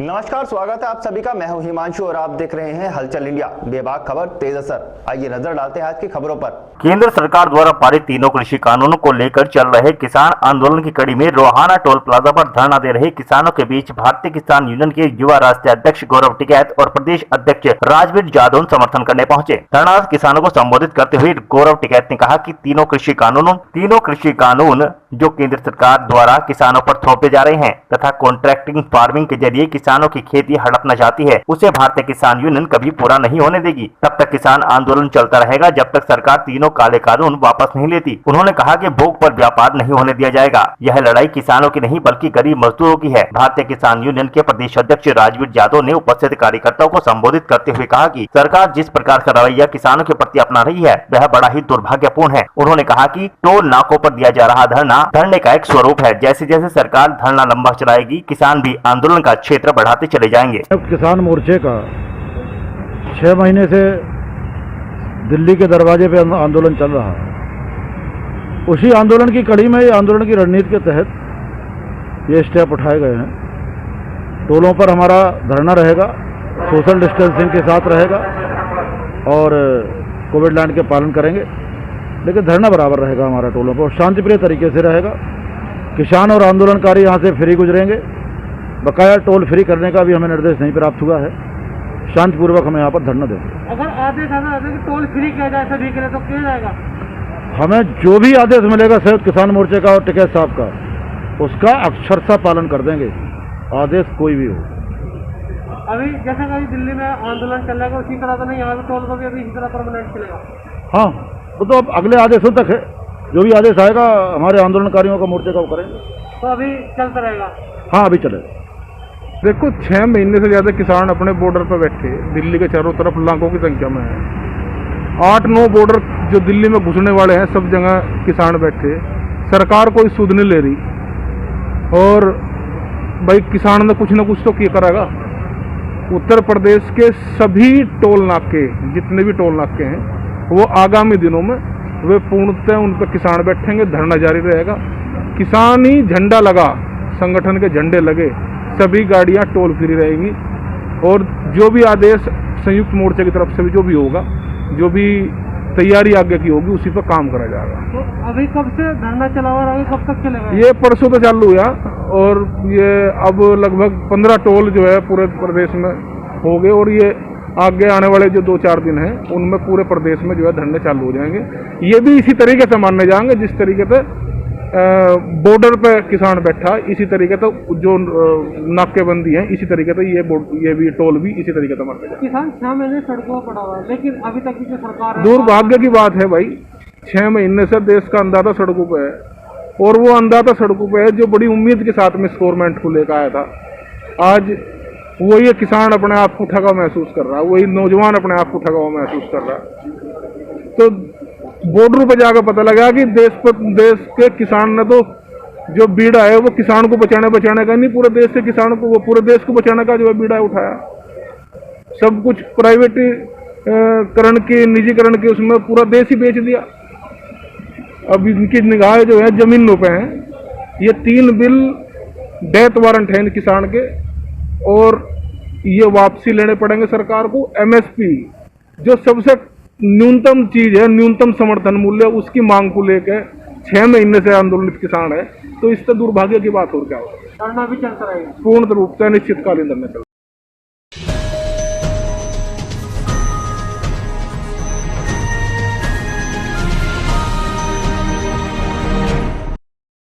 नमस्कार, स्वागत है आप सभी का। मैं हूं हिमांशु और आप देख रहे हैं हलचल इंडिया। बेबाक खबर तेज असर। आइए नजर डालते हैं आज की खबरों पर। केंद्र सरकार द्वारा पारित तीनों कृषि कानूनों को लेकर चल रहे किसान आंदोलन की कड़ी में रोहाना टोल प्लाजा पर धरना दे रहे किसानों के बीच भारतीय किसान यूनियन के युवा राष्ट्रीय अध्यक्ष गौरव टिकैत और प्रदेश अध्यक्ष राजवीर जादव समर्थन करने पहुंचे। धरना किसानों को संबोधित करते हुए गौरव टिकैत ने कहा कि तीनों कृषि कानून जो केंद्र सरकार द्वारा किसानों पर थोपे जा रहे हैं तथा कॉन्ट्रैक्टिंग फार्मिंग के जरिए किसानों की खेती हड़पना चाहती है, उसे भारतीय किसान यूनियन कभी पूरा नहीं होने देगी। तब तक किसान आंदोलन चलता रहेगा जब तक सरकार तीनों काले कानून वापस नहीं लेती। उन्होंने कहा कि भोग पर व्यापार नहीं होने दिया जाएगा। यह लड़ाई किसानों की नहीं बल्कि गरीब मजदूरों की है। भारतीय किसान यूनियन के प्रदेश अध्यक्ष राजवीर जादव ने उपस्थित कार्यकर्ताओं को संबोधित करते हुए कहा कि सरकार जिस प्रकार का रवैया किसानों के प्रति अपना रही है वह बड़ा ही दुर्भाग्यपूर्ण है। उन्होंने कहा कि टोल नाकों पर दिया जा रहा धरने का एक स्वरूप है। जैसे जैसे सरकार धरना लंबा चलाएगी, किसान भी आंदोलन का क्षेत्र बढ़ाते चले जाएंगे। किसान मोर्चे का 6 महीने से दिल्ली के दरवाजे पे आंदोलन चल रहा है। उसी आंदोलन की कड़ी में, आंदोलन की रणनीति के तहत ये स्टेप उठाए गए हैं। टोलों पर हमारा धरना रहेगा, सोशल डिस्टेंसिंग के साथ रहेगा और कोविड लाइन के पालन करेंगे, लेकिन धरना बराबर रहेगा हमारा टोलों पर, शांतिप्रिय तरीके से रहेगा। किसान और आंदोलनकारी यहाँ से फ्री गुजरेंगे। बकाया टोल फ्री करने का भी हमें निर्देश नहीं प्राप्त हुआ है। शांतिपूर्वक हमें यहाँ पर धरना देंगे। अगर आदेश आता है कि टोल फ्री किया जाए सभी के लिए तो किया जाएगा। हमें जो भी आदेश मिलेगा संयुक्त किसान मोर्चे का और टिकैत साहब का, उसका अक्षरशः पालन कर देंगे, आदेश कोई भी हो। अभी जैसे कहीं दिल्ली में आंदोलन चल रहा है उसी तरह तो नहीं, यहाँ टोल को भी अभी इसी तरह परमानेंट चलेगा। हाँ, वो तो अब अगले आदेशों तक है। जो भी आदेश आएगा हमारे आंदोलनकारियों का मोर्चे का वो करेंगे। तो अभी चलता रहेगा? हाँ, अभी चलेगा। देखो, 6 महीने से ज़्यादा किसान अपने बॉर्डर पर बैठे, दिल्ली के चारों तरफ लाखों की संख्या में है। 8-9 बॉर्डर जो दिल्ली में घुसने वाले हैं, सब जगह किसान बैठे। सरकार कोई सुध नहीं ले रही और भाई किसान ने कुछ ना कुछ तो किया करेगा। उत्तर प्रदेश के सभी टोल नाके, जितने भी टोल नाके हैं, वो आगामी दिनों में वे पूर्णतः उन पर किसान बैठेंगे, धरना जारी रहेगा। किसान ही झंडा लगा, संगठन के झंडे लगे, सभी गाड़ियां टोल फ्री रहेंगी और जो भी आदेश संयुक्त मोर्चे की तरफ से भी जो भी होगा, जो भी तैयारी आगे की होगी, उसी पर काम करा जाएगा। तो अभी कब से धरना चला हुआ है, कब तक चलेगा? ये परसों तो चालू हुआ और ये अब लगभग 15 टोल जो है पूरे प्रदेश में हो गए और ये आगे आने वाले जो 2-4 दिन हैं उनमें पूरे प्रदेश में जो है धरने चालू हो जाएंगे। ये भी इसी तरीके से मानने जाएंगे जिस तरीके से बॉर्डर पे किसान बैठा, इसी तरीके से जो नाकेबंदी है, इसी तरीके से ये भी टोल भी इसी तरीके से मानने जाएंगे। किसान 6 महीने सड़कों पर पड़ा हुआ है, लेकिन अभी तक की जो सरकार है, दुर्भाग्य की बात है भाई, 6 महीने से देश का अंदाजा सड़कों पे है और वो अंदाजा सड़कों पे है जो बड़ी उम्मीद के साथ में इस गवर्नमेंट को लेकर आया था। आज वही किसान अपने आप को ठगा महसूस कर रहा है, वही नौजवान अपने आप को ठगा हुआ महसूस कर रहा है। तो बॉर्डर पे जाकर पता लगा कि देश के किसान ने तो जो बीड़ा है वो किसान को बचाने का नहीं, पूरे देश के किसान को, वो पूरे देश को बचाने का जो है बीड़ा उठाया। सब कुछ प्राइवेटीकरण के, निजीकरण के, उसमें पूरा देश ही बेच दिया। अब इनकी निगाह जो है जमीनों पे है। ये 3 बिल डेथ वारंट है इन किसान के और ये वापसी लेने पड़ेंगे सरकार को। MSP जो सबसे न्यूनतम चीज है, न्यूनतम समर्थन मूल्य, उसकी मांग को लेकर 6 महीने से आंदोलित किसान है। तो इससे दुर्भाग्य की बात और क्या होगा। धरना भी चलता रहेगा पूर्ण रूप से अनिश्चितकालीन धरना चलता।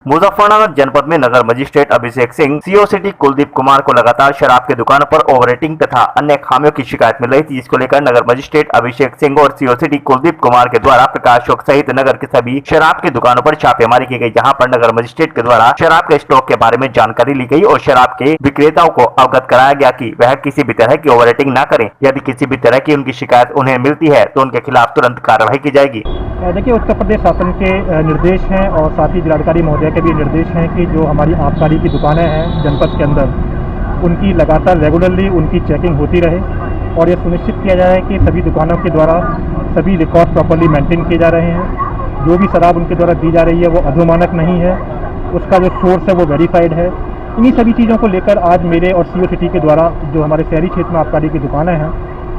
मुजफ्फरनगर जनपद में नगर magistrate Abhishek Singh, CO city Kuldeep Kumar को लगातार शराब की दुकानों पर ओवर रेटिंग तथा अन्य खामियों की शिकायत मिल रही थी, जिसको लेकर नगर मजिस्ट्रेट अभिषेक सिंह और सीओ सिटी कुलदीप कुमार के द्वारा प्रकाश चौक सहित नगर के सभी शराब की दुकानों पर छापेमारी की गई, जहां पर नगर मजिस्ट्रेट के द्वारा शराब के स्टॉक के बारे में जानकारी ली गई और शराब के विक्रेताओं को अवगत कराया गया कि वह किसी भी तरह की ओवर रेटिंग न करें। यदि किसी भी तरह की उनकी शिकायत उन्हें मिलती है तो उनके खिलाफ तुरंत कार्रवाई की जाएगी। देखिए, उत्तर प्रदेश शासन के निर्देश हैं और साथ ही जिलाधिकारी महोदय के भी निर्देश हैं कि जो हमारी आबकारी की दुकानें हैं जनपद के अंदर, उनकी लगातार रेगुलरली उनकी चेकिंग होती रहे और ये सुनिश्चित किया जाए कि सभी दुकानों के द्वारा सभी रिकॉर्ड प्रॉपर्ली मेंटेन किए जा रहे हैं। जो भी शराब उनके द्वारा दी जा रही है वो अधोमानक नहीं है, उसका जो सोर्स है वो वेरीफाइड है इन्हीं सभी चीज़ों को लेकर आज मेरे और सीओ सिटी के द्वारा जो हमारे शहरी क्षेत्र में आबकारी की दुकानें हैं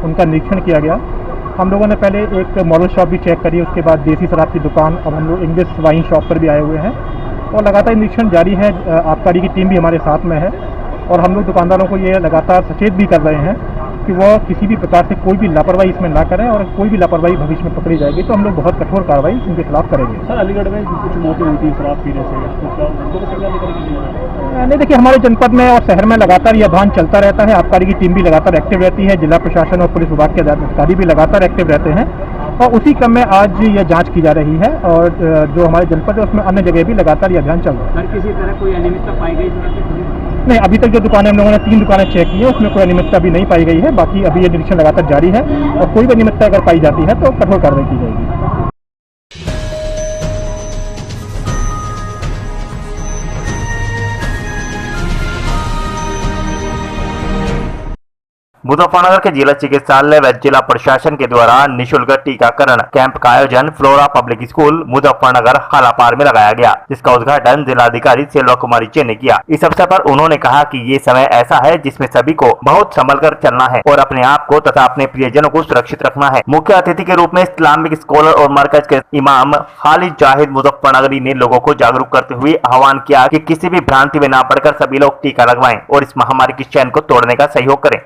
उनका निरीक्षण किया गया। हम लोगों ने पहले एक मॉडल शॉप भी चेक करी, उसके बाद देसी शराब की दुकान, अब हम लोग इंग्लिश वाइन शॉप पर भी आए हुए हैं और लगातार निरीक्षण जारी है। आबकारी की टीम भी हमारे साथ में है और हम लोग दुकानदारों को ये लगातार सचेत भी कर रहे हैं कि वह किसी भी प्रकार से कोई भी लापरवाही इसमें ना करें और कोई भी लापरवाही भविष्य में पकड़ी जाएगी तो हम लोग बहुत कठोर कार्रवाई उनके खिलाफ करेंगे। सर, अलीगढ़ में कुछ मौतें हुई थी शराब पीने से, नहीं, देखिए हमारे जनपद में और शहर में लगातार यह अभियान चलता रहता है। आबकारी की टीम भी लगातार एक्टिव रहती है, जिला प्रशासन और पुलिस विभाग के अधिकारी भी लगातार एक्टिव रहते हैं और उसी क्रम में आज यह जांच की जा रही है और जो हमारे जनपद है उसमें अन्य जगह भी लगातार यह अभियान चल रहा है। किसी तरह कोई अनियमितता पाई गई? नहीं, अभी तक जो दुकानें हम लोगों ने 3 दुकानें चेक की है उसमें कोई अनियमितता भी नहीं पाई गई है। बाकी अभी ये निरीक्षण लगातार जारी है और कोई भी अनियमितता अगर पाई जाती है तो कठोर कार्रवाई की जाएगी। मुजफ्फरनगर के जिला चिकित्सालय व जिला प्रशासन के द्वारा निःशुल्क टीकाकरण कैंप का आयोजन फ्लोरा पब्लिक स्कूल मुजफ्फरनगर हालापार में लगाया गया, जिसका उद्घाटन जिलाधिकारी सेल्वा कुमारी चे ने किया। इस अवसर पर उन्होंने कहा कि ये समय ऐसा है जिसमें सभी को बहुत संभल कर चलना है और अपने आप को तथा अपने प्रियजनों को सुरक्षित रखना है। मुख्य अतिथि के रूप में इस्लामिक स्कॉलर और मरकज के इमाम खालिद जाहिद मुजफ्फरनगरी ने लोगों को जागरूक करते हुए आह्वान किया कि किसी भी भ्रांति में न पड़कर सभी लोग टीका लगवाएं और इस महामारी की चैन को तोड़ने का सहयोग करें।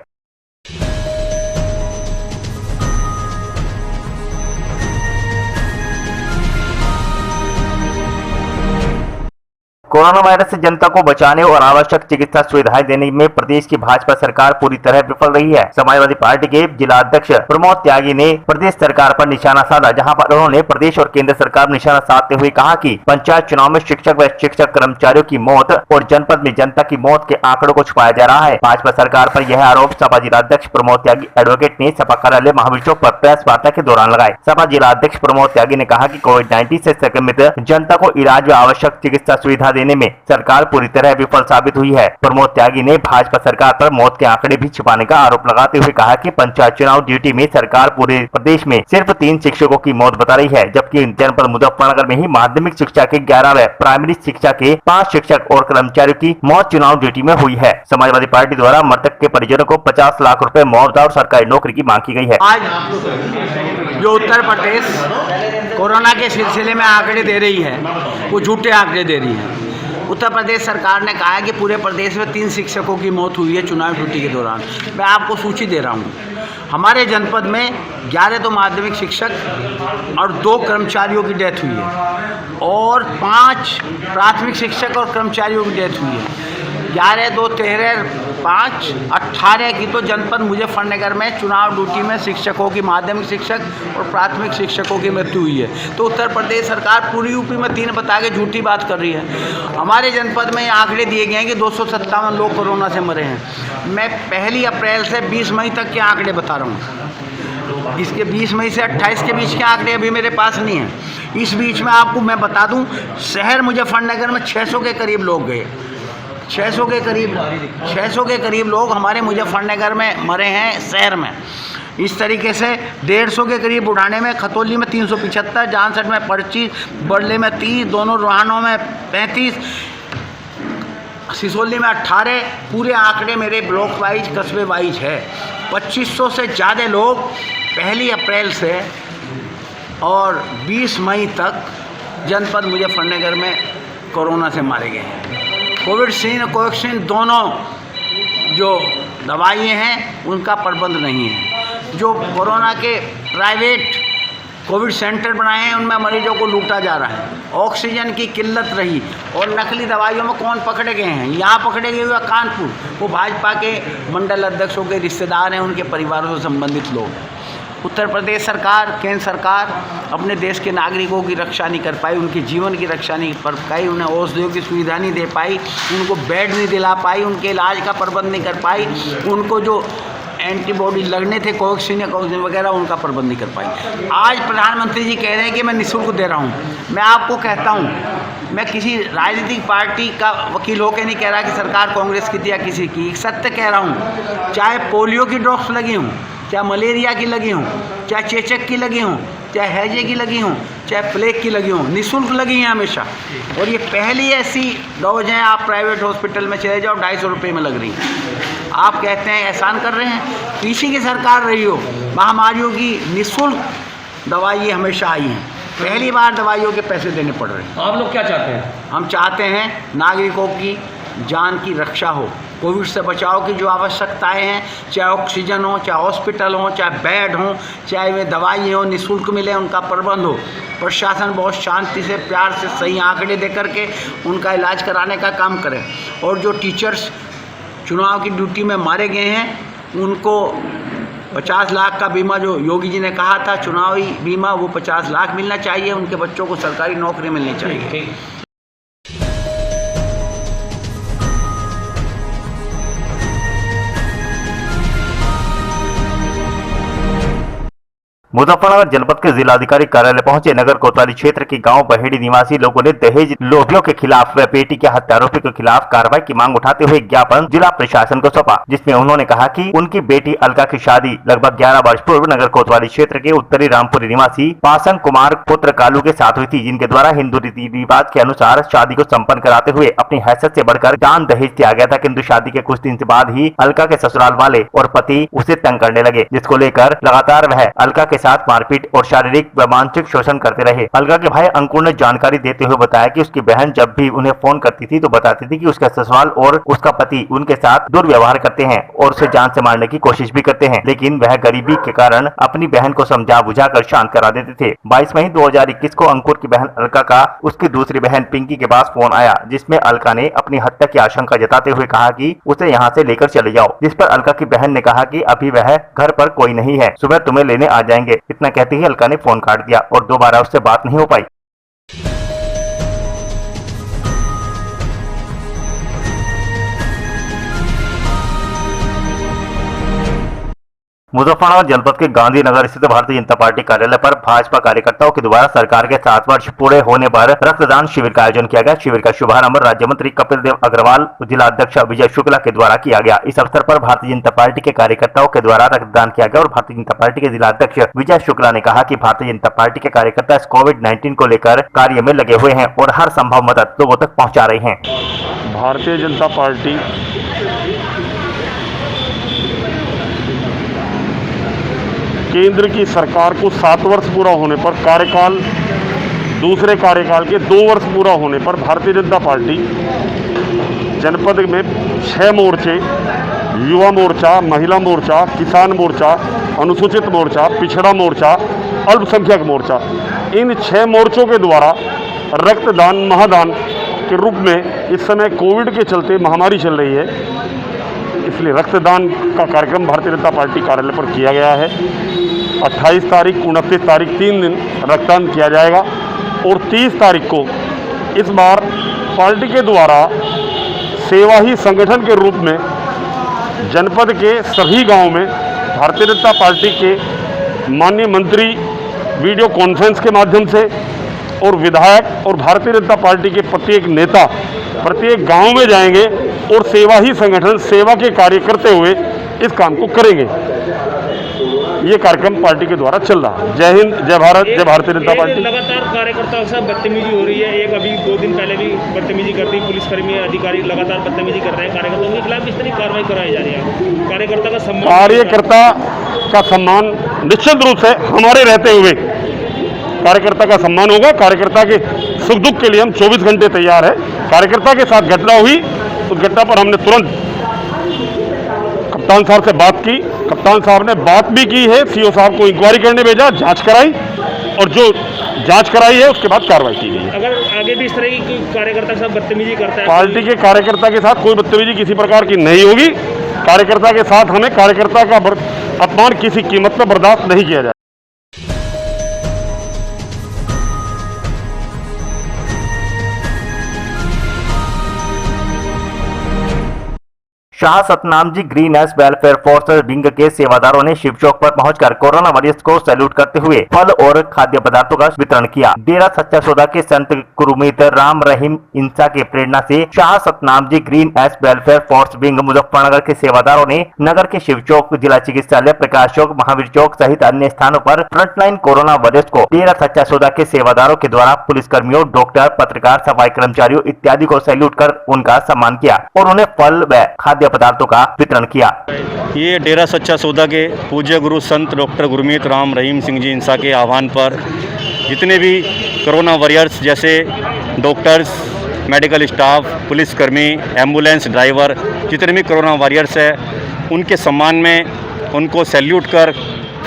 कोरोना वायरस से जनता को बचाने और आवश्यक चिकित्सा सुविधाएं देने में प्रदेश की भाजपा सरकार पूरी तरह विफल रही है। समाजवादी पार्टी के जिला अध्यक्ष प्रमोद त्यागी ने प्रदेश सरकार पर निशाना साधा, जहां पर उन्होंने प्रदेश और केंद्र सरकार पर निशाना साधते हुए कहा कि पंचायत चुनाव में शिक्षक व शिक्षक कर्मचारियों की मौत और जनपद में जनता की मौत के आंकड़ों को छुपाया जा रहा है। भाजपा सरकार पर यह आरोप सपा जिला अध्यक्ष प्रमोद त्यागी एडवोकेट ने सपा कार्यालय महावीर चौक पर प्रेस वार्ता के दौरान लगाए। सपा जिला अध्यक्ष प्रमोद त्यागी ने कहा कि कोविड-19 से संक्रमित जनता को इलाज व आवश्यक चिकित्सा सुविधा देने में सरकार पूरी तरह विफल साबित हुई है। प्रमोद त्यागी ने भाजपा सरकार पर मौत के आंकड़े भी छिपाने का आरोप लगाते हुए कहा कि पंचायत चुनाव ड्यूटी में सरकार पूरे प्रदेश में सिर्फ 3 शिक्षकों की मौत बता रही है, जबकि जनपद मुजफ्फरनगर में ही माध्यमिक शिक्षा के 11 व प्राइमरी शिक्षा के 5 शिक्षक और कर्मचारियों की मौत चुनाव ड्यूटी में हुई है। समाजवादी पार्टी द्वारा मृतक के परिजनों को 50 लाख रुपए मुआवजा और सरकारी नौकरी की मांग की गई है। आज जो उत्तर प्रदेश कोरोना के सिलसिले में आंकड़े दे रही है वो झूठे आंकड़े दे रही है। उत्तर प्रदेश सरकार ने कहा है कि पूरे प्रदेश में 3 शिक्षकों की मौत हुई है चुनाव ड्यूटी के दौरान। मैं आपको सूची दे रहा हूँ। हमारे जनपद में 11 तो माध्यमिक शिक्षक और 2 कर्मचारियों की डेथ हुई है और 5 प्राथमिक शिक्षक और कर्मचारियों की डेथ हुई है। 11, 2, 13, 5, 18 की तो जनपद मुजफ्फरनगर में चुनाव ड्यूटी में शिक्षकों की, माध्यमिक शिक्षक और प्राथमिक शिक्षकों की मृत्यु हुई है। तो उत्तर प्रदेश सरकार पूरी यूपी में 3 बता के झूठी बात कर रही है। हमारे जनपद में आंकड़े दिए गए हैं कि 257 लोग कोरोना से मरे हैं। मैं 1 अप्रैल से 20 मई तक के आंकड़े बता रहा हूँ। इसके 20 मई से 28 के बीच के आंकड़े अभी मेरे पास नहीं हैं। इस बीच में आपको मैं बता दूँ, शहर मुजफ्फरनगर में 600 के करीब लोग गए। 600 के करीब लोग हमारे मुजफ्फरनगर में मरे हैं शहर में। इस तरीके से 150 के करीब उड़ाने में, खतौली में 375, जानसठ में 25, बड़ले में 30, दोनों रोहानों में 35, सिसोली में 18। पूरे आंकड़े मेरे ब्लॉक वाइज, कस्बे वाइज है। 2500 से ज़्यादा लोग 1 अप्रैल से और 20 मई तक जनपद मुजफ्फरनगर में कोरोना से मारे गए हैं। कोविशील्ड और कोवैक्सीन दोनों जो दवाइयाँ हैं उनका प्रबंध नहीं है। जो कोरोना के प्राइवेट कोविड सेंटर बनाए हैं उनमें मरीजों को लूटा जा रहा है। ऑक्सीजन की किल्लत रही और नकली दवाइयों में कौन पकड़े गए हैं? यहाँ पकड़े गए हुए कानपुर, वो भाजपा के मंडल अध्यक्षों के रिश्तेदार हैं, उनके परिवारों से संबंधित लोग। उत्तर प्रदेश सरकार, केंद्र सरकार अपने देश के नागरिकों की रक्षा नहीं कर पाई, उनके जीवन की रक्षा नहीं कर पाई, उन्हें औषधियों की सुविधा नहीं दे पाई, उनको बेड नहीं दिला पाई, उनके इलाज का प्रबंध नहीं कर पाई, उनको जो एंटीबॉडी लगने थे कोवैक्सीन या कोवैक्सीन वगैरह उनका प्रबंध नहीं कर पाई। आज प्रधानमंत्री जी कह रहे हैं कि मैं निःशुल्क दे रहा हूँ। मैं आपको कहता हूँ, मैं किसी राजनीतिक पार्टी का वकील होकर नहीं कह रहा कि सरकार कांग्रेस की थी या किसी की। सत्य कह रहा हूँ, चाहे पोलियो की ड्रॉप्स लगी हूँ, चाहे मलेरिया की लगी हों, चाहे चेचक की लगी हों, चाहे हैजे की लगी हों, चाहे प्लेग की लगी हों, निःशुल्क लगी हैं हमेशा। और ये पहली ऐसी डोज हैं, आप प्राइवेट हॉस्पिटल में चले जाओ 250 रुपये में लग रही हैं। आप कहते हैं एहसान कर रहे हैं, किसी की सरकार रही हो, महामारियों की निःशुल्क दवाई हमेशा आई हैं, पहली बार दवाइयों के पैसे देने पड़ रहे हैं। आप लोग क्या चाहते हैं? हम चाहते हैं नागरिकों की जान की रक्षा हो, कोविड से बचाव की जो आवश्यकताएं हैं, चाहे ऑक्सीजन हो, चाहे हॉस्पिटल हो, चाहे बेड हो, चाहे वे दवाई हो, निःशुल्क मिले, उनका प्रबंध हो। प्रशासन बहुत शांति से, प्यार से, सही आंकड़े दे करके उनका इलाज कराने का काम करे। और जो टीचर्स चुनाव की ड्यूटी में मारे गए हैं उनको 50 लाख का बीमा, जो योगी जी ने कहा था चुनावी बीमा, वो 50 लाख मिलना चाहिए। उनके बच्चों को सरकारी नौकरी मिलनी चाहिए। मुजफ्फरनगर जनपद के जिलाधिकारी कार्यालय पहुंचे नगर कोतवाली क्षेत्र के गांव बहेड़ी निवासी लोगों ने दहेज लोभियों के खिलाफ व बेटी के हत्यारोपी के खिलाफ कार्रवाई की मांग उठाते हुए ज्ञापन जिला प्रशासन को सौंपा, जिसमें उन्होंने कहा कि उनकी बेटी अलका की शादी लगभग 11 वर्ष पूर्व नगर कोतवाली क्षेत्र के उत्तरी रामपुरी निवासी पासन कुमार पुत्र कालू के साथ हुई थी, जिनके द्वारा हिंदू रीति रिवाज के अनुसार शादी को संपन्न कराते हुए अपनी हैसियत से बढ़कर दान दहेज दिया गया था। किंतु शादी के कुछ दिन से बाद ही अलका के ससुराल वाले और पति उसे तंग करने लगे, जिसको लेकर लगातार वह अलका के साथ मारपीट और शारीरिक व मानसिक शोषण करते रहे। अलका के भाई अंकुर ने जानकारी देते हुए बताया कि उसकी बहन जब भी उन्हें फोन करती थी तो बताती थी कि उसका ससुराल और उसका पति उनके साथ दुर्व्यवहार करते हैं और उसे जान से मारने की कोशिश भी करते हैं, लेकिन वह गरीबी के कारण अपनी बहन को समझा बुझाकर शांत करा देते थे। 22 मई 2021 को अंकुर की बहन अलका का उसकी दूसरी बहन पिंकी के पास फोन आया, जिसमें अलका ने अपनी हत्या की आशंका जताते हुए कहा कि उसे यहाँ से लेकर चले जाओ, जिस पर अलका की बहन ने कहा कि अभी वह घर पर कोई नहीं है, सुबह तुम्हें लेने आ जाएंगे। इतना कहते ही अलका ने फोन काट दिया और दोबारा उससे बात नहीं हो पाई। मुजफ्फरनगर जनपद के गांधीनगर स्थित भारतीय जनता पार्टी कार्यालय पर भाजपा कार्यकर्ताओं के द्वारा सरकार के 7 वर्ष पूरे होने पर रक्तदान शिविर का आयोजन किया गया। शिविर का शुभारंभ राज्य मंत्री कपिल देव अग्रवाल, जिला अध्यक्ष विजय शुक्ला के द्वारा किया गया। इस अवसर पर भारतीय जनता पार्टी के कार्यकर्ताओं के द्वारा रक्तदान किया गया और भारतीय जनता पार्टी के जिला अध्यक्ष विजय शुक्ला ने कहा कि भारतीय जनता पार्टी के कार्यकर्ता इस कोविड-19 को लेकर कार्य में लगे हुए हैं और हर संभव मदद लोगों तक पहुँचा रहे हैं। भारतीय जनता पार्टी केंद्र की सरकार को 7 वर्ष पूरा होने पर कार्यकाल, दूसरे कार्यकाल के 2 वर्ष पूरा होने पर भारतीय जनता पार्टी जनपद में 6 मोर्चे, युवा मोर्चा, महिला मोर्चा, किसान मोर्चा, अनुसूचित मोर्चा, पिछड़ा मोर्चा, अल्पसंख्यक मोर्चा, इन 6 मोर्चों के द्वारा रक्तदान महादान के रूप में इस समय कोविड के चलते महामारी चल रही है, इसलिए रक्तदान का कार्यक्रम भारतीय जनता पार्टी कार्यालय पर किया गया है। 28 तारीख, 29 तारीख 3 दिन रक्तदान किया जाएगा और 30 तारीख को इस बार पार्टी के द्वारा सेवा ही संगठन के रूप में जनपद के सभी गांव में भारतीय जनता पार्टी के माननीय मंत्री वीडियो कॉन्फ्रेंस के माध्यम से और विधायक और भारतीय जनता पार्टी के प्रत्येक नेता प्रत्येक गांव में जाएंगे और सेवा ही संगठन सेवा के कार्य करते हुए इस काम को करेंगे। ये कार्यक्रम पार्टी के द्वारा चल रहा है। जय हिंद, जय भारत, जय भारतीय जनता पार्टी। लगातार कार्यकर्ताओं से बदतमीजी हो रही है, एक अभी 2 दिन पहले भी बदतमीजी करती, पुलिसकर्मी अधिकारी लगातार बदतमीजी कर रहे हैं, कार्यकर्ताओं के खिलाफ किस तरह की कार्रवाई कराई जा रही है? कार्यकर्ता का सम्मान निश्चित रूप से हमारे रहते हुए कार्यकर्ता का सम्मान होगा। कार्यकर्ता के सुख दुख के लिए हम 24 घंटे तैयार है। कार्यकर्ता के साथ घटना हुई तो घटना पर हमने तुरंत कप्तान साहब से बात की, कप्तान साहब ने बात भी की है, सीओ साहब को इंक्वायरी करने भेजा, जांच कराई और जो जांच कराई है उसके बाद कार्रवाई की गई है। अगर आगे भी इस तरह की कार्यकर्ता के साथ बदतमीजी करता है, पार्टी के कार्यकर्ता के साथ कोई बदतमीजी किसी प्रकार की नहीं होगी। कार्यकर्ता के साथ हमें कार्यकर्ता का अपमान किसी कीमत पर बर्दाश्त नहीं किया जाए। Shah Satnam ji Green S Welfare Force Wing के सेवादारों ने शिव चौक पर पहुंचकर कोरोना वॉरियर्स को सैल्यूट करते हुए फल और खाद्य पदार्थों का वितरण किया। डेरा सच्चा सौदा के संत गुरमीत राम रहीम इंसा के प्रेरणा से Shah Satnam ji Green S Welfare Force Wing Muzaffarnagar के सेवादारों ने नगर के शिव चौक, जिला चिकित्सालय, प्रकाश चौक, महावीर चौक सहित अन्य स्थानों पर फ्रंटलाइन कोरोना वॉरियर्स को डेरा सच्चा सौदा के सेवादारों के द्वारा पुलिसकर्मियों, डॉक्टर, पत्रकार, सफाई कर्मचारियों इत्यादि को सैल्यूट कर उनका सम्मान किया और उन्हें फल व खाद्य पदार्थों का वितरण किया। ये डेरा सच्चा सौदा के पूज्य गुरु संत डॉक्टर गुरमीत राम रहीम सिंह जी इंसा के आह्वान पर जितने भी कोरोना वॉरियर्स जैसे डॉक्टर्स, मेडिकल स्टाफ, पुलिसकर्मी, एम्बुलेंस ड्राइवर, जितने भी कोरोना वॉरियर्स है उनके सम्मान में उनको सैल्यूट कर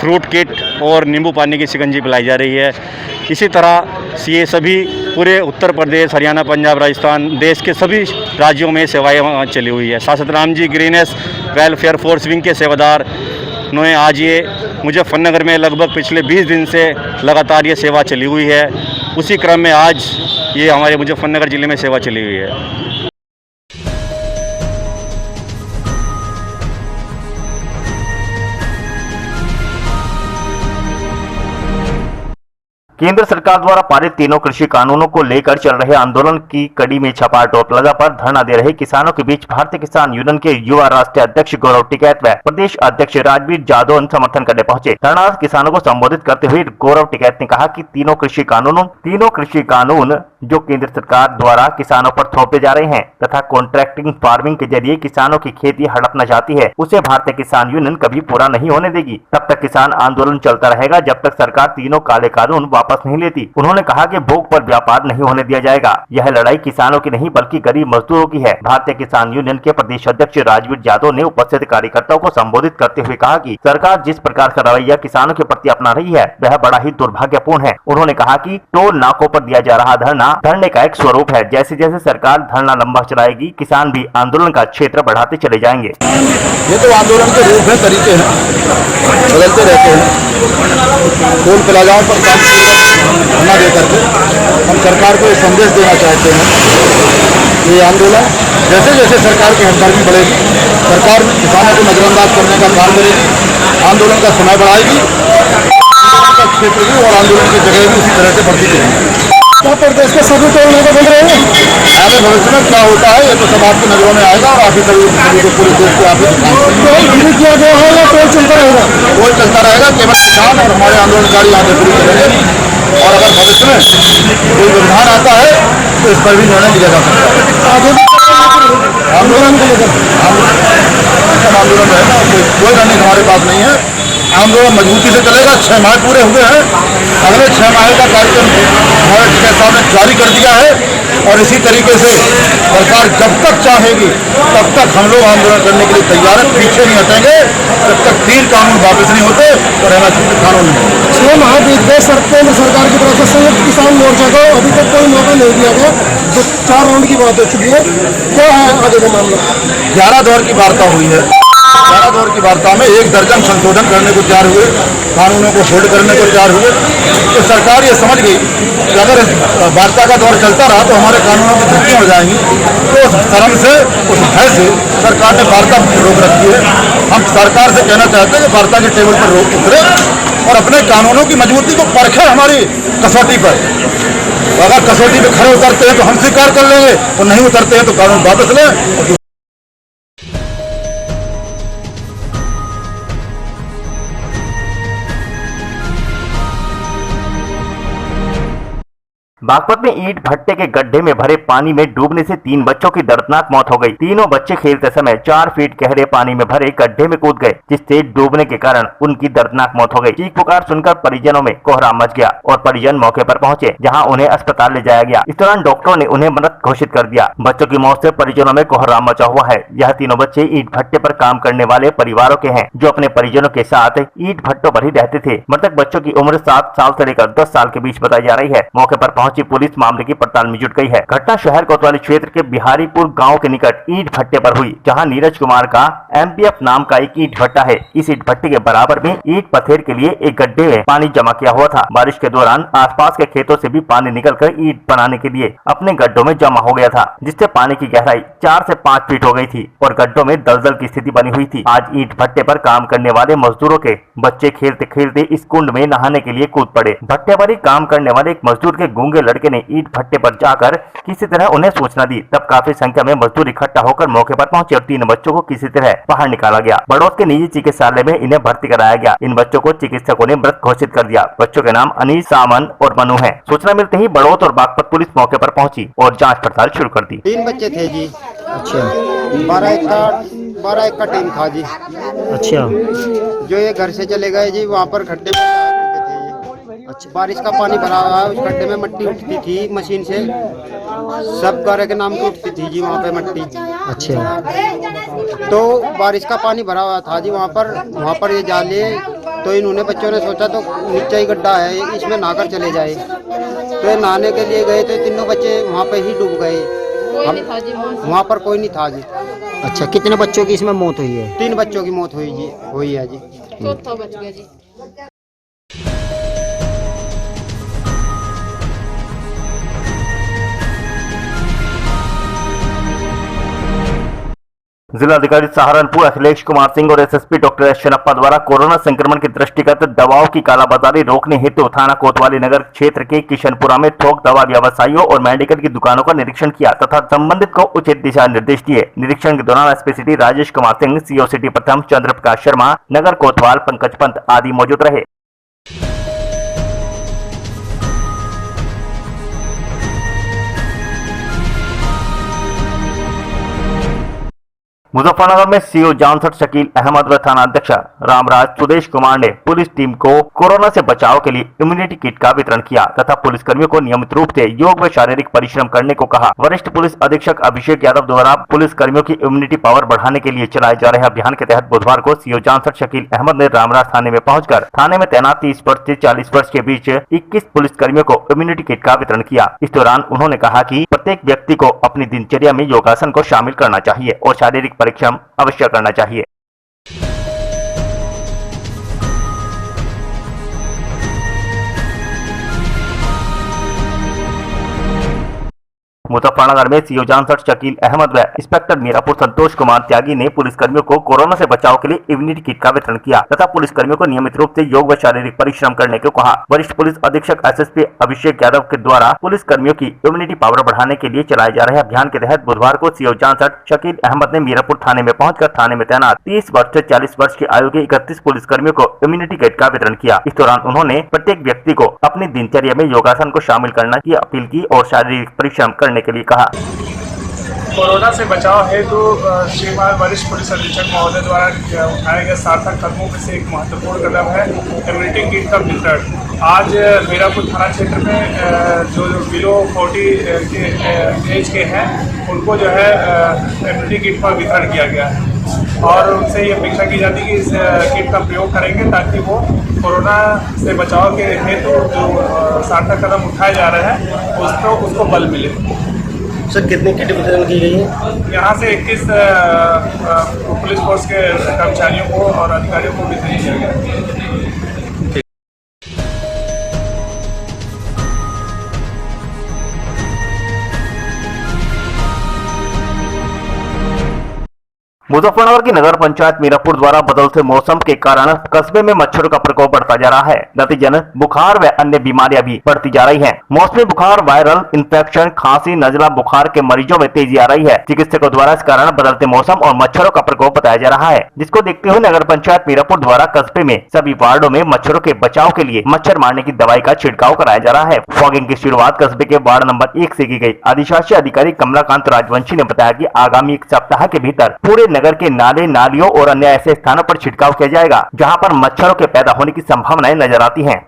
फ्रूट किट और नींबू पानी की शिकंजी पिलाई जा रही है। इसी तरह ये सभी पूरे उत्तर प्रदेश, हरियाणा, पंजाब, राजस्थान, देश के सभी राज्यों में सेवाएं चली हुई है। Shah Satnam ji Green S Welfare Force Wing के सेवादार उन्होंने आज ये मुजफ्फरनगर में लगभग पिछले 20 दिन से लगातार ये सेवा चली हुई है। उसी क्रम में आज ये हमारे मुजफ्फरनगर जिले में सेवा चली हुई है। केंद्र सरकार द्वारा पारित तीनों कृषि कानूनों को लेकर चल रहे आंदोलन की कड़ी में छपा टोल प्लाजा पर धरना दे रहे किसानों के बीच भारतीय किसान यूनियन के युवा राष्ट्रीय अध्यक्ष गौरव टिकैत व प्रदेश अध्यक्ष राजवीर जादव समर्थन करने पहुंचे। धरना किसानों को संबोधित करते हुए गौरव टिकैत ने कहा कि तीनों कृषि कानून जो केंद्र सरकार द्वारा किसानों पर थोपे जा रहे हैं तथा कॉन्ट्रैक्टिंग फार्मिंग के जरिए किसानों की खेती हड़पना चाहती है, उसे भारतीय किसान यूनियन कभी पूरा नहीं होने देगी। तब तक किसान आंदोलन चलता रहेगा जब तक सरकार तीनों काले कानून वापस नहीं लेती। उन्होंने कहा कि भोग पर व्यापार नहीं होने दिया जाएगा। यह लड़ाई किसानों की नहीं बल्कि गरीब मजदूरों की है। भारतीय किसान यूनियन के प्रदेश अध्यक्ष राजवीर जादव ने उपस्थित कार्यकर्ताओं को संबोधित करते हुए कहा कि सरकार जिस प्रकार का रवैया किसानों के प्रति अपना रही है वह बड़ा ही दुर्भाग्यपूर्ण है। उन्होंने कहा कि टोल नाकों पर दिया जा रहा धरने का एक स्वरूप है। जैसे जैसे सरकार धरना लंबा चलाएगी किसान भी आंदोलन का क्षेत्र बढ़ाते चले जाएंगे। ये तो आंदोलन के रूप है, तरीके हैं, बदलते रहते हैं। टोल प्लाजाओं पर काम धरना दे करके हम सरकार को एक संदेश देना चाहते हैं कि ये आंदोलन जैसे जैसे सरकार की हमदर्दी बढ़ेगी, सरकार किसानों को नजरअंदाज करने का कार्य करेगी, आंदोलन का समय बढ़ाएगी, आंदोलन का क्षेत्र भी और आंदोलन की जगह भी उसी तरह से बढ़ती जाएगी। क्या प्रदेश के सभी टोल नाके बन रहे हैं? आगे भविष्य में क्या होता है ये तो सब आपकी नजरों में आएगा और आप ही सभी को पूरे देश के आप ही किया गया है या टोल चलता रहेगा? टोल चलता रहेगा, केवल किसान और हमारे आंदोलनकारी यहाँ पे पूरी करेंगे और अगर भविष्य में कोई व्यवधान आता है तो इस पर भी निर्णय लिया जा सकता है। आंदोलन को लेकर आंदोलन रहेगा, कोई रणनीति हमारे पास नहीं है। आंदोलन मजबूती से चलेगा। 6 माह पूरे हुए हैं, अगले 6 माह का कार्यक्रम हमारे टिकैत साहब ने जारी कर दिया है और इसी तरीके से सरकार जब तक चाहेगी तब तक हम लोग आंदोलन करने के लिए तैयार हैं, पीछे नहीं हटेंगे जब तक 3 कानून वापस नहीं होते और एमएसपी कानून नहीं। 6 माह बीत गए, केंद्र सरकार की तरफ से संयुक्त किसान मोर्चा को अभी तक कोई मौका नहीं दिया गया। 4 राउंड की बात हो चुकी है, क्या है आगे का मामला? 11 दौर की वार्ता हुई है। 11 दौर की वार्ता में 1 दर्जन संशोधन करने को तैयार हुए, कानूनों को होल्ड करने को तैयार हुए। तो सरकार ये समझ गई कि अगर वार्ता का दौर चलता रहा तो हमारे कानूनों की त्रुटियां हो जाएंगी, तो उस शर्म से, उस भय से सरकार ने वार्ता रोक रखी है। हम सरकार से कहना चाहते हैं कि वार्ता के टेबल पर रोक उतरे और अपने कानूनों की मजबूती को परखे हमारी कसौटी पर। अगर कसौटी पे खड़े उतरते हैं तो हम स्वीकार कर लेंगे और नहीं उतरते हैं तो कानून वापस लें। बागपत में ईंट भट्टे के गड्ढे में भरे पानी में डूबने से 3 बच्चों की दर्दनाक मौत हो गई। तीनों बच्चे खेलते समय 4 फीट गहरे पानी में भरे गड्ढे में कूद गए, जिससे डूबने के कारण उनकी दर्दनाक मौत हो गई। चीख पुकार सुनकर परिजनों में कोहराम मच गया और परिजन मौके पर पहुंचे, जहां उन्हें अस्पताल ले जाया गया। इस दौरान डॉक्टरों ने उन्हें मृत घोषित कर दिया। बच्चों की मौत से परिजनों में कोहराम मचा हुआ है। यह तीनों बच्चे ईंट भट्टे पर काम करने वाले परिवारों के हैं, जो अपने परिजनों के साथ ईंट भट्टों पर ही रहते थे। मृतक बच्चों की उम्र 7 साल से लेकर 10 साल के बीच बताई जा रही है। मौके पर पहुंची पुलिस मामले की पड़ताल में जुट गई है। घटना शहर कोतवाली क्षेत्र के बिहारीपुर गांव के निकट ईंट भट्टे पर हुई, जहां नीरज कुमार का एमपीएफ नाम का एक ईंट भट्टा है। इस ईंट भट्टे के बराबर में ईंट पथेर के लिए एक गड्ढे में पानी जमा किया हुआ था। बारिश के दौरान आसपास के खेतों से भी पानी निकलकर ईंट बनाने के लिए अपने गड्ढों में जमा हो गया था, जिससे पानी की गहराई 4 से 5 फीट हो गई थी और गड्ढों में दलदल की स्थिति बनी हुई थी। आज ईंट भट्टे पर काम करने वाले मजदूरों के बच्चे खेलते खेलते इस कुंड में नहाने के लिए कूद पड़े। भट्टे पर ही काम करने वाले एक मजदूर के गूंगे लड़के ने ईंट भट्टे पर जाकर किसी तरह उन्हें सूचना दी। तब काफी संख्या में मजदूर इकट्ठा होकर मौके पर पहुंचे और 3 बच्चों को किसी तरह बाहर निकाला गया। बड़ौद के निजी चिकित्सालय में इन्हें भर्ती कराया गया। इन बच्चों को चिकित्सकों ने मृत घोषित कर दिया। बच्चों के नाम अनीस, सामन और मनु है। सूचना मिलते ही बड़ौद और बागपत पुलिस मौके पर पहुंची और जांच पड़ताल शुरू कर दी। 3 बच्चे थे जी। अच्छा, 12 एक का टीम था जी। अच्छा, जो ये घर से चले गए जी, वहाँ पर खड्डे में अच्छा बारिश का पानी भरा हुआ है। उस गड्ढे में मिट्टी उठती थी मशीन से, सब घर के नाम की उठती थी जी वहाँ पे मिट्टी। अच्छा, तो बारिश का पानी भरा हुआ था जी वहाँ पर ये जाले, तो इन्होंने बच्चों ने सोचा तो नीचे ही गड्ढा है, इसमें नहाकर चले जाए। तो ये नहाने के लिए गए तो तीनों बच्चे वहाँ पे ही डूब गए। वहाँ पर कोई नहीं था जी। अच्छा, कितने बच्चों की इसमें मौत हुई है? 3 बच्चों की मौत हुई है जी। चौथा बच गया जी। जिलाधिकारी सहारनपुर अखिलेश कुमार सिंह और एसएसपी डॉक्टर एस शनप्पा द्वारा कोरोना संक्रमण के दृष्टिगत दवाओं की कालाबाजारी रोकने हेतु थाना कोतवाली नगर क्षेत्र के किशनपुरा में थोक दवा व्यवसायियों और मेडिकल की दुकानों का निरीक्षण किया तथा संबंधित को उचित दिशा निर्देश दिए। निरीक्षण के दौरान SP city Rajesh Kumar Singh, CO city प्रथम चंद्र प्रकाश शर्मा, नगर कोतवाल पंकज पंत आदि मौजूद रहे। मुजफ्फरनगर में सीओ जानसठ शकील अहमद व थाना अध्यक्ष रामराज सुदेश कुमार ने पुलिस टीम को कोरोना से बचाव के लिए इम्यूनिटी किट का वितरण किया तथा पुलिसकर्मियों को नियमित रूप से योग व शारीरिक परिश्रम करने को कहा। वरिष्ठ पुलिस अधीक्षक अभिषेक यादव द्वारा पुलिसकर्मियों की इम्यूनिटी पावर बढ़ाने के लिए चलाए जा रहे अभियान के तहत बुधवार को सीओ जानसठ शकील अहमद ने रामराज थाने में पहुंचकर थाने में तैनात 30 वर्ष से 40 वर्ष के बीच 21 पुलिसकर्मियों को इम्यूनिटी किट का वितरण किया। इस दौरान उन्होंने कहा कि प्रत्येक व्यक्ति को अपनी दिनचर्या में योगासन को शामिल करना चाहिए और शारीरिक परिश्रम अवश्य करना चाहिए। मुजफ्फरनगर में सीओ जानसठ शकील अहमद व इंस्पेक्टर मीरापुर संतोष कुमार त्यागी ने पुलिसकर्मियों को कोरोना से बचाव के लिए इम्यूनिटी किट का वितरण किया तथा पुलिसकर्मियों को नियमित रूप से योग व शारीरिक परिश्रम करने को कहा। वरिष्ठ पुलिस अधीक्षक एसएसपी अभिषेक यादव के द्वारा पुलिसकर्मियों की इम्यूनिटी पावर बढ़ाने के लिए चलाए जा रहे अभियान के तहत बुधवार को सीओ जानसठ शकील अहमद ने मीरापुर थाने में पहुंचकर थाने में तैनात 30 वर्ष से 40 वर्ष की आयु के 31 पुलिसकर्मियों को इम्यूनिटी किट का वितरण किया। इस दौरान उन्होंने प्रत्येक व्यक्ति को अपनी दिनचर्या में योगासन को शामिल करने की अपील की और शारीरिक परिश्रम करने के लिए कहा। कोरोना से बचाव हेतु श्रीमान वरिष्ठ पुलिस अधीक्षक महोदय द्वारा उठाए गए सार्थक कदमों में से एक महत्वपूर्ण कदम है इम्यूनिटी किट का वितरण। आज मीरापुर थाना क्षेत्र में जो बिलो 40 के एज के हैं उनको जो है इम्यूनिटी किट का वितरण किया गया है और उनसे ये अपेक्षा की जाती है कि इस किट का प्रयोग करेंगे ताकि वो कोरोना से बचाव के हेतु जो सार्थक कदम उठाए जा रहे हैं उसको बल मिले। सर, कितनी किट वितरण की गई है? यहाँ से 21 पुलिस फोर्स के कर्मचारियों को और अधिकारियों को वितरण किया गया। मुजफ्फरनगर की नगर पंचायत मीरापुर द्वारा बदलते मौसम के कारण कस्बे में मच्छरों का प्रकोप बढ़ता जा रहा है। नतीजन बुखार व अन्य बीमारियां भी बढ़ती जा रही हैं। मौसमी बुखार, वायरल इन्फेक्शन, खांसी, नजला बुखार के मरीजों में तेजी आ रही है। चिकित्सकों द्वारा इस कारण बदलते मौसम और मच्छरों का प्रकोप बताया जा रहा है, जिसको देखते हुए नगर पंचायत मीरापुर द्वारा कस्बे में सभी वार्डो में मच्छरों के बचाव के लिए मच्छर मारने की दवाई का छिड़काव कराया जा रहा है। फॉगिंग की शुरुआत कस्बे के वार्ड नंबर 1 से की गई। अधिशासी अधिकारी कमलाकांत राजवंशी ने बताया कि आगामी 1 सप्ताह के भीतर पूरे नगर के नाले, नालियों और अन्य ऐसे स्थानों पर छिड़काव किया जाएगा जहां पर मच्छरों के पैदा होने की संभावनाएं नजर आती हैं।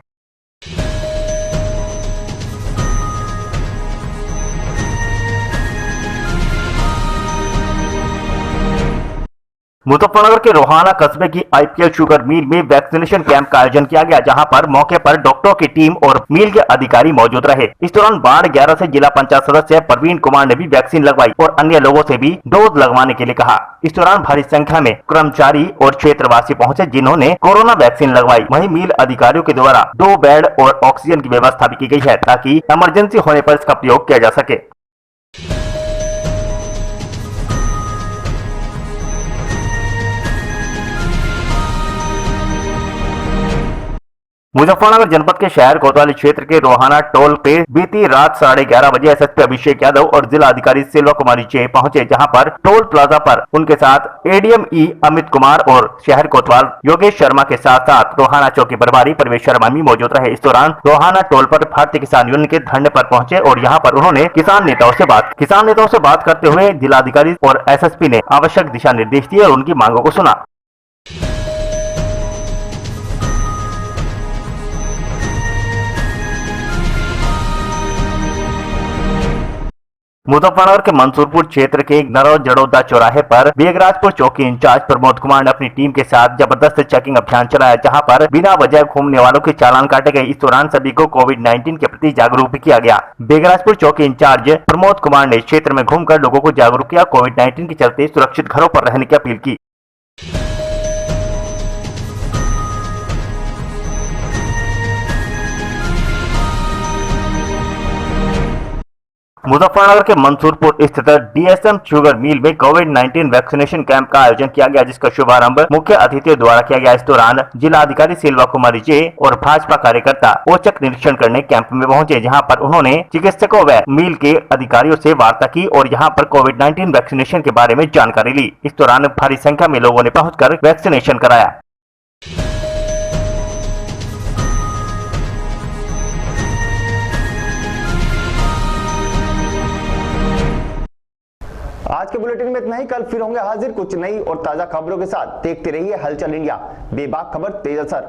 मुजफ्फरनगर के रोहाना कस्बे की आईपीएल शुगर मिल में वैक्सीनेशन कैंप का आयोजन किया गया, जहां पर मौके पर डॉक्टरों की टीम और मिल के अधिकारी मौजूद रहे। इस दौरान वार्ड 11 से जिला पंचायत सदस्य प्रवीण कुमार ने भी वैक्सीन लगवाई और अन्य लोगों से भी डोज लगवाने के लिए कहा। इस दौरान भारी संख्या में कर्मचारी और क्षेत्रवासी पहुंचे, जिन्होंने कोरोना वैक्सीन लगवाई। वहीं मिल अधिकारियों के द्वारा 2 बेड और ऑक्सीजन की व्यवस्था भी की गई है, ताकि इमरजेंसी होने पर इसका प्रयोग किया जा सके। मुजफ्फरनगर जनपद के शहर कोतवाली क्षेत्र के रोहाना टोल पे बीती रात 11:30 बजे एसएसपी अभिषेक यादव और जिला अधिकारी सेल्वा कुमारी जे पहुंचे, जहां पर टोल प्लाजा पर उनके साथ एडीएमई अमित कुमार और शहर कोतवाल योगेश शर्मा के साथ साथ रोहाना चौकी प्रभारी परवेश शर्मा भी मौजूद रहे। इस दौरान रोहाना टोल पर भारतीय किसान यूनियन के धरने पर पहुंचे और यहां पर उन्होंने किसान नेताओं से बात करते हुए जिलाधिकारी और एसएसपी ने आवश्यक दिशा निर्देश दिए और उनकी मांगों को सुना। मुजफ्फरनगर के मंसूरपुर क्षेत्र के नरौ जड़ौदा चौराहे पर बेगराजपुर चौकी इंचार्ज प्रमोद कुमार ने अपनी टीम के साथ जबरदस्त चेकिंग अभियान चलाया, जहां पर बिना वजह घूमने वालों के चालान काटे गए। इस दौरान सभी को कोविड-19 के प्रति जागरूक भी किया गया। बेगराजपुर चौकी इंचार्ज प्रमोद कुमार ने क्षेत्र में घूमकर लोगों को जागरूक किया, कोविड-19 के चलते सुरक्षित घरों पर रहने की अपील की। मुजफ्फरनगर के मंसूरपुर स्थित डीएसएम शुगर मिल में कोविड-19 वैक्सीनेशन कैंप का आयोजन किया गया, जिसका शुभारंभ मुख्य अतिथियों द्वारा किया गया। इस दौरान जिला अधिकारी सेल्वा कुमारी जे और भाजपा कार्यकर्ता औचक निरीक्षण करने कैंप में पहुंचे, जहां पर उन्होंने चिकित्सकों व मिल के अधिकारियों से वार्ता की और यहां पर कोविड-19 वैक्सीनेशन के बारे में जानकारी ली। इस दौरान भारी संख्या में लोगों ने पहुंचकर वैक्सीनेशन कराया। आज के बुलेटिन में इतना ही। कल फिर होंगे हाजिर कुछ नई और ताजा खबरों के साथ। देखते रहिए हलचल इंडिया, बेबाक खबर तेज असर।